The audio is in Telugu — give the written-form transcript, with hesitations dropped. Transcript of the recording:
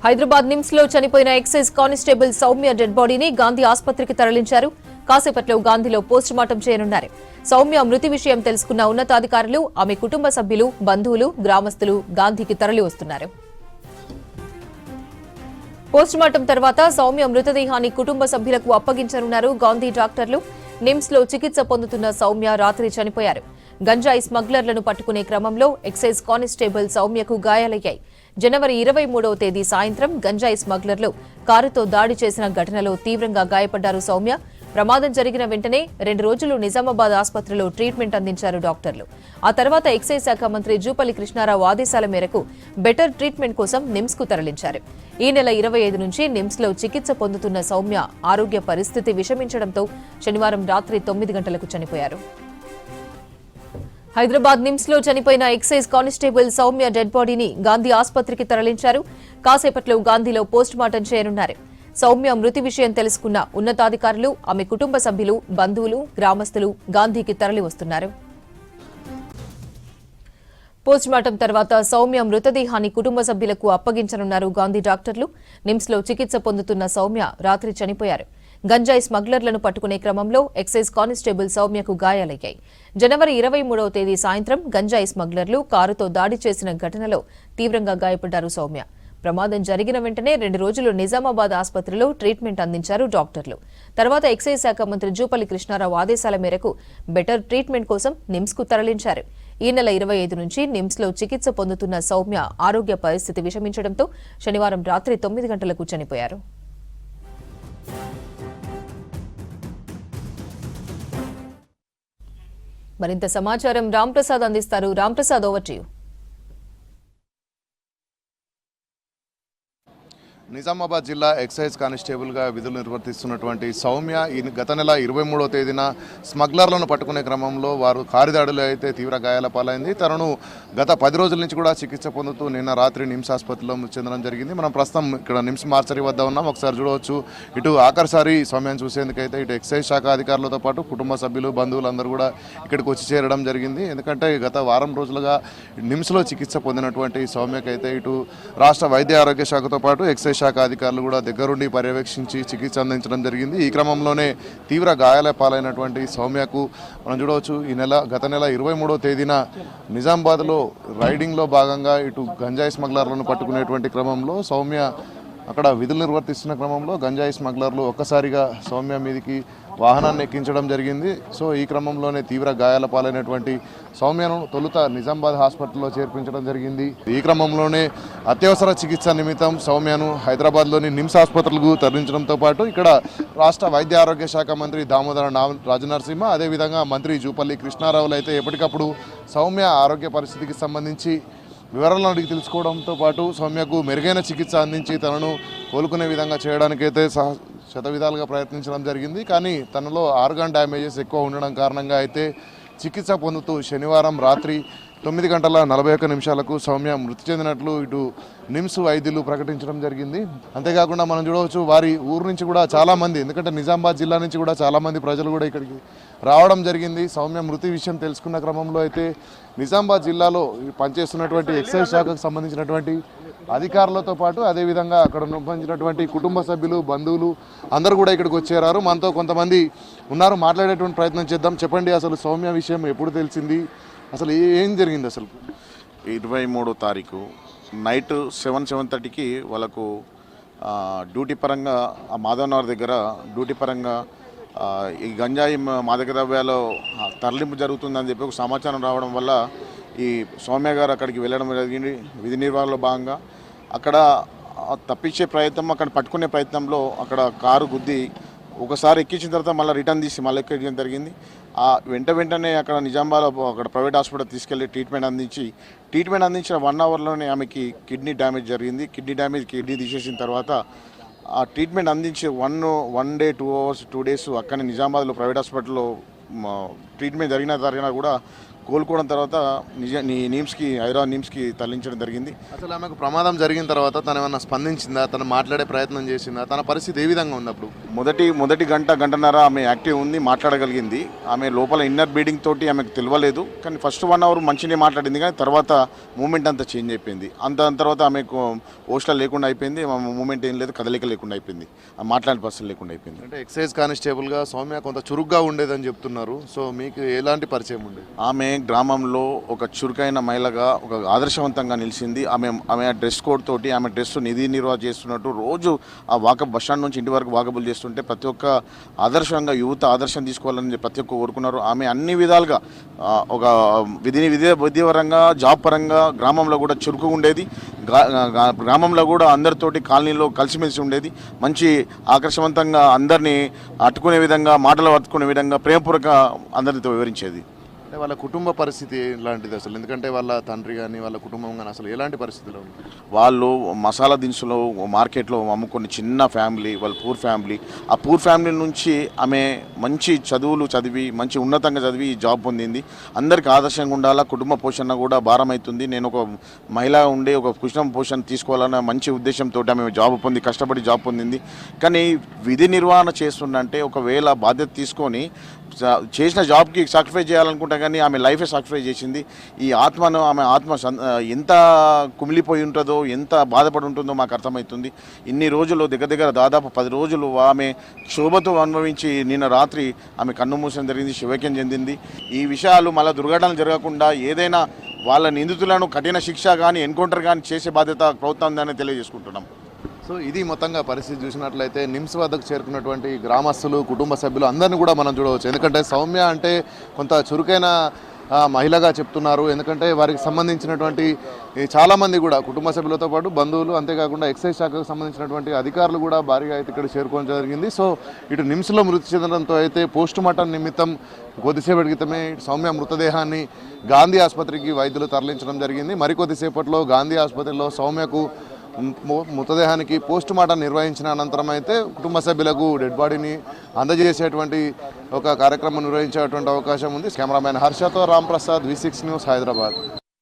హైదరాబాద్ నిమ్స్ లో చనిపోయిన ఎక్సైజ్ కానిస్టేబుల్ సౌమ్య డెడ్ బాడీని గాంధీ ఆసుపత్రికి తరలించారు. కాసేపట్లో గాంధీలో పోస్టుమార్టం చేయనున్నారు. సౌమ్య మృతి విషయం తెలుసుకున్న ఉన్నతాధికారులు, ఆమె కుటుంబ సభ్యులు, బంధువులు, గ్రామస్తులు గాంధీకి తరలి వస్తున్నారు. పోస్టుమార్టం తర్వాత సౌమ్య మృతదేహాన్ని కుటుంబ సభ్యులకు అప్పగించనున్నారు గాంధీ డాక్టర్లు. నిమ్స్ లో చికిత్స పొందుతున్న సౌమ్య రాత్రి చనిపోయారు. గంజాయి స్మగ్లర్లను పట్టుకునే క్రమంలో ఎక్సైజ్ కానిస్టేబుల్ సౌమ్యకు గాయాలయ్యాయి. జనవరి 23వ తేదీ సాయంత్రం గంజాయి స్మగ్లర్లు కారుతో దాడి చేసిన ఘటనలో తీవ్రంగా గాయపడ్డారు సౌమ్య. ప్రమాదం జరిగిన వెంటనే 2 రోజులు నిజామాబాద్ ఆసుపత్రిలో ట్రీట్మెంట్ అందించారు డాక్టర్లు. ఆ తర్వాత ఎక్సైజ్ శాఖ మంత్రి జూపల్లి కృష్ణారావు ఆదేశాల మేరకు బెటర్ ట్రీట్మెంట్ కోసం నిమ్స్ కు తరలించారు. ఈ నెల 25 నుంచి నిమ్స్ లో చికిత్స పొందుతున్న సౌమ్య ఆరోగ్య పరిస్థితి విషమించడంతో శనివారం రాత్రి 9 గంటలకు చనిపోయారు. హైదరాబాద్ నిమ్స్ లో చనిపోయిన ఎక్సైజ్ కానిస్టేబుల్ సౌమ్య డెడ్ బాడీని గాంధీ ఆసుపత్రికి తరలించారు. కాసేపట్లో గాంధీలో పోస్టుమార్టం చేయనున్నారు. సౌమ్య మృతి విషయం తెలుసుకున్న ఉన్నతాధికారులు, ఆమె కుటుంబ సభ్యులు, బంధువులు, గ్రామస్తులు గాంధీకి తరలి వస్తున్నారు. పోస్టుమార్టం తర్వాత సౌమ్య మృతదేహాన్ని కుటుంబ సభ్యులకు అప్పగించనున్నారు గాంధీ డాక్టర్లు. నిమ్స్ లో చికిత్స పొందుతున్న సౌమ్య రాత్రి చనిపోయారు. గంజాయి స్మగ్లర్లను పట్టుకునే క్రమంలో ఎక్సైజ్ కానిస్టేబుల్ సౌమ్యకు గాయాలయ్యాయి. జనవరి 23వ తేదీ సాయంత్రం గంజాయి స్మగ్లర్లు కారుతో దాడి చేసిన ఘటనలో తీవ్రంగా గాయపడ్డారు సౌమ్య. ప్రమాదం జరిగిన వెంటనే 2 రోజులు నిజామాబాద్ ఆసుపత్రిలో ట్రీట్మెంట్ అందించారు డాక్టర్లు. తర్వాత ఎక్సైజ్ శాఖ మంత్రి జూపల్లి కృష్ణారావు ఆదేశాల మేరకు బెటర్ ట్రీట్మెంట్ కోసం నిమ్స్ కు తరలించారు. ఈ నెల 25 నుంచి నిమ్స్ లో చికిత్స పొందుతున్న సౌమ్య ఆరోగ్య పరిస్థితి విషమించడంతో శనివారం రాత్రి 9 గంటలకు చనిపోయారు. మరింత సమాచారం రాంప్రసాద్ అందిస్తారు. Ramprasad, over to you. Nizamabad జిల్లా ఎక్సైజ్ కానిస్టేబుల్గా విధులు నిర్వర్తిస్తున్నటువంటి సౌమ్య గత నెల 23వ తేదీన స్మగ్లర్లను పట్టుకునే క్రమంలో వారు కారుదాడులు అయితే తీవ్ర గాయాల పాలైంది. తనను గత 10 రోజుల నుంచి కూడా చికిత్స పొందుతూ నిన్న రాత్రి నిమ్స్ ఆసుపత్రిలో మృతి చెందడం జరిగింది. మనం ప్రస్తుతం ఇక్కడ నిమ్స్ మార్చరీ వద్ద ఉన్నాం. ఒకసారి చూడవచ్చు, ఇటు ఆఖరిసారి సౌమ్యను చూసేందుకైతే ఇటు ఎక్సైజ్ శాఖ అధికారులతో పాటు కుటుంబ సభ్యులు, బంధువులందరూ కూడా ఇక్కడికి వచ్చి చేరడం జరిగింది. ఎందుకంటే గత వారం రోజులుగా నిమ్స్లో చికిత్స పొందినటువంటి సౌమ్యకైతే ఇటు రాష్ట్ర వైద్య ఆరోగ్య శాఖతో పాటు ఎక్సైజ్ శాఖ అధికారులు కూడా దగ్గరుండి పర్యవేక్షించి చికిత్స అందించడం జరిగింది. ఈ క్రమంలోనే తీవ్ర గాయాల పాలైనటువంటి సౌమ్యకు మనం చూడవచ్చు, గత నెల 23వ తేదీన నిజామాబాద్లో రైడింగ్లో భాగంగా ఇటు గంజాయి స్మగ్లర్లను పట్టుకునేటువంటి క్రమంలో సౌమ్య అక్కడ విధులు నిర్వర్తిస్తున్న క్రమంలో గంజాయి స్మగ్లర్లు ఒక్కసారిగా సౌమ్య మీదకి వాహనాన్ని ఎక్కించడం జరిగింది. సో ఈ క్రమంలోనే తీవ్ర గాయాల పాలైనటువంటి సౌమ్యను తొలుత నిజామాబాద్ హాస్పిటల్లో చేర్పించడం జరిగింది. ఈ క్రమంలోనే అత్యవసర చికిత్స నిమిత్తం సౌమ్యను హైదరాబాద్లోని నిమ్స్ ఆసుపత్రులకు తరలించడంతో పాటు ఇక్కడ రాష్ట్ర వైద్య ఆరోగ్య శాఖ మంత్రి దామోదర రాజనరసింహ, అదేవిధంగా మంత్రి జూపల్లి కృష్ణారావులు అయితే ఎప్పటికప్పుడు సౌమ్య ఆరోగ్య పరిస్థితికి సంబంధించి వివరాలను అడిగి తెలుసుకోవడంతో పాటు సౌమ్యకు మెరుగైన చికిత్స అందించి తనను కోలుకునే విధంగా చేయడానికైతే శతవిధాలుగా ప్రయత్నించడం జరిగింది. కానీ తనలో ఆర్గాన్ డ్యామేజెస్ ఎక్కువ ఉండడం కారణంగా అయితే చికిత్స పొందుతూ శనివారం రాత్రి 9:41 సౌమ్య మృతి చెందినట్లు ఇటు నిమ్స్ వైద్యులు ప్రకటించడం జరిగింది. అంతేకాకుండా మనం చూడవచ్చు, వారి ఊరు నుంచి కూడా చాలామంది, ఎందుకంటే నిజామాబాద్ జిల్లా నుంచి కూడా చాలామంది ప్రజలు కూడా ఇక్కడికి రావడం జరిగింది. సౌమ్య మృతి విషయం తెలుసుకున్న క్రమంలో అయితే నిజామాబాద్ జిల్లాలో పనిచేస్తున్నటువంటి ఎక్సైజ్ శాఖకు సంబంధించినటువంటి అధికారులతో పాటు అదేవిధంగా అక్కడ సంబంధించినటువంటి కుటుంబ సభ్యులు, బంధువులు అందరూ కూడా ఇక్కడికి వచ్చేరారు. మనతో కొంతమంది ఉన్నారు, మాట్లాడేటువంటి ప్రయత్నం చేద్దాం. చెప్పండి, అసలు సౌమ్య విషయం ఎప్పుడు తెలిసింది, అసలు ఏం జరిగింది? అసలు 23వ తారీఖు నైట్ 7:30కి వాళ్ళకు డ్యూటీ పరంగా మాధవనగర్ దగ్గర డ్యూటీ పరంగా ఈ గంజాయి మాదక ద్రవ్యాలు తరలింపు జరుగుతుందని చెప్పి ఒక సమాచారం రావడం వల్ల ఈ సౌమ్య గారు అక్కడికి వెళ్ళడం జరిగింది. విధి నిర్వహణలో భాగంగా అక్కడ తప్పించే ప్రయత్నం, అక్కడ పట్టుకునే ప్రయత్నంలో అక్కడ కారు గుద్ది ఒకసారి ఎక్కించిన తర్వాత మళ్ళీ రిటర్న్ తీసి మళ్ళీ ఎక్కించడం జరిగింది. వెంటనే అక్కడ నిజామాబాద్లో అక్కడ ప్రైవేట్ హాస్పిటల్ తీసుకెళ్లి ట్రీట్మెంట్ అందించిన 1 అవర్లోనే ఆమెకి కిడ్నీ డ్యామేజ్ జరిగింది. కిడ్నీ తీసేసిన తర్వాత ఆ ట్రీట్మెంట్ అందించి 1 డే 2 డేస్ అక్కడనే నిజామాబాద్లో ప్రైవేట్ హాస్పిటల్లో ట్రీట్మెంట్ జరిగినా కూడా కోలుకోవడం తర్వాత హైదరాబాద్ నిమ్స్కి తరలించడం జరిగింది. అసలు ఆమెకు ప్రమాదం జరిగిన తర్వాత తను ఏమన్నా స్పందించిందా, తను మాట్లాడే ప్రయత్నం చేసిందా, తన పరిస్థితి ఏ విధంగా ఉంది అప్పుడు? మొదటి గంటన్నర ఆమె యాక్టివ్ ఉంది, మాట్లాడగలిగింది. ఆమె లోపల ఇన్నర్ బ్లీడింగ్ తోటి ఆమెకు తెలియలేదు, కానీ ఫస్ట్ 1 అవర్ మంచిగా మాట్లాడింది, కానీ తర్వాత మూమెంట్ అంతా చేంజ్ అయిపోయింది. తర్వాత ఆమెకు ఓస్టల్ లేకుండా అయిపోయింది, మూమెంట్ ఏం లేదు, కదలిక లేకుండా అయిపోయింది, మాట్లాడే పరిస్థితి లేకుండా అయిపోయింది. అంటే ఎక్సైజ్ కానిస్టేబుల్గా సౌమ్య కొంత చురుగ్గా ఉండేదని చెప్తున్నారు. సో మీకు ఎలాంటి పరిచయం ఉండేది? ఆమె గ్రామంలో ఒక చురుకైన మహిళగా, ఒక ఆదర్శవంతంగా నిలిచింది. ఆమె డ్రెస్ కోడ్ తోటి ఆమె డ్రెస్ నిధి నిర్వహణ చేస్తున్నట్టు రోజు ఆ బస్ స్టాండ్ నుంచి ఇంటి వరకు వాకబుల్ చేస్తుంటే ప్రతి ఒక్క ఆదర్శంగా యువత ఆదర్శం తీసుకోవాలని ప్రతి ఒక్క కోరుకున్నారు. ఆమె అన్ని విధాలుగా ఒక విద్యాపరంగా, జాబ్ పరంగా గ్రామంలో కూడా చురుకుగా ఉండేది. గ్రామంలో కూడా అందరితోటి కాలనీలో కలిసిమెలిసి ఉండేది. మంచి ఆకర్షవంతంగా అందరినీ అట్టుకునే విధంగా, మాటలు పట్టుకునే విధంగా ప్రేమపూర్వక అందరితో వివరించేది. అంటే వాళ్ళ కుటుంబ పరిస్థితి ఎలాంటిది అసలు? ఎందుకంటే వాళ్ళ తండ్రి కానీ వాళ్ళ కుటుంబం కానీ అసలు ఎలాంటి పరిస్థితిలో ఉంది? వాళ్ళు మసాలా దినుసులు మార్కెట్లో అమ్ముకుని చిన్న ఫ్యామిలీ, వాళ్ళ పూర్ ఫ్యామిలీ. ఆ పూర్ ఫ్యామిలీ నుంచి ఆమె మంచి చదువులు చదివి, మంచి ఉన్నతంగా చదివి ఈ జాబ్ పొందింది. అందరికీ ఆదర్శంగా ఉండాలా, కుటుంబ పోషణ కూడా భారం అవుతుంది. నేను ఒక మహిళ ఉండి ఒక కుటుంబ పోషణ తీసుకోవాలన్న మంచి ఉద్దేశంతో ఆమె జాబ్ పొంది, కష్టపడి జాబ్ పొందింది. కానీ విధి నిర్వహణ చేస్తుందంటే ఒకవేళ బాధ్యత తీసుకొని చేసిన జాబ్కి సాక్రిఫైస్ చేయాలనుకుంటా, కానీ ఆమె లైఫే సాక్రిఫైస్ చేసింది. ఈ ఆమె ఆత్మ ఎంత కుమిలిపోయి ఉంటుందో, ఎంత బాధపడి ఉంటుందో మాకు అర్థమవుతుంది. ఇన్ని రోజులు దగ్గర దాదాపు 10 రోజులు ఆమె క్షోభతో అనుభవించి నిన్న రాత్రి ఆమె కన్ను మూసడం జరిగింది, శివైక్యం చెందింది. ఈ విషయాలు మళ్ళీ దుర్ఘటనలు జరగకుండా ఏదైనా వాళ్ళ నిందితులను కఠిన శిక్ష కానీ, ఎన్కౌంటర్ కానీ చేసే బాధ్యత ప్రభుత్వం ఉందని తెలియజేసుకుంటున్నాం. సో ఇది మొత్తంగా పరిస్థితి చూసినట్లయితే నిమ్స్ వద్దకు చేరుకున్నటువంటి గ్రామస్తులు, కుటుంబ సభ్యులు అందరినీ కూడా మనం చూడవచ్చు. ఎందుకంటే సౌమ్య అంటే కొంత చురుకైన మహిళగా చెప్తున్నారు. ఎందుకంటే వారికి సంబంధించినటువంటి చాలామంది కూడా కుటుంబ సభ్యులతో పాటు బంధువులు, అంతేకాకుండా ఎక్సైజ్ శాఖకు సంబంధించినటువంటి అధికారులు కూడా భారీగా అయితే ఇక్కడ చేరుకోవడం జరిగింది. సో ఇటు నిమ్స్లో మృతి చెందడంతో అయితే పోస్ట్ మార్టం నిమిత్తం కొద్దిసేపటి క్రితమే సౌమ్య మృతదేహాన్ని గాంధీ ఆసుపత్రికి వైద్యులు తరలించడం జరిగింది. మరికొద్దిసేపట్లో గాంధీ ఆసుపత్రిలో సౌమ్యకు మృతదేహానికి పోస్ట్ మార్టం నిర్వహించిన అనంతరం అయితే కుటుంబ సభ్యులకు డెడ్ బాడీని అందజేసేటువంటి ఒక కార్యక్రమం నిర్వహించేటువంటి అవకాశం ఉంది. కెమెరామెన్ హర్షతో రాంప్రసాద్, V6 న్యూస్, హైదరాబాద్.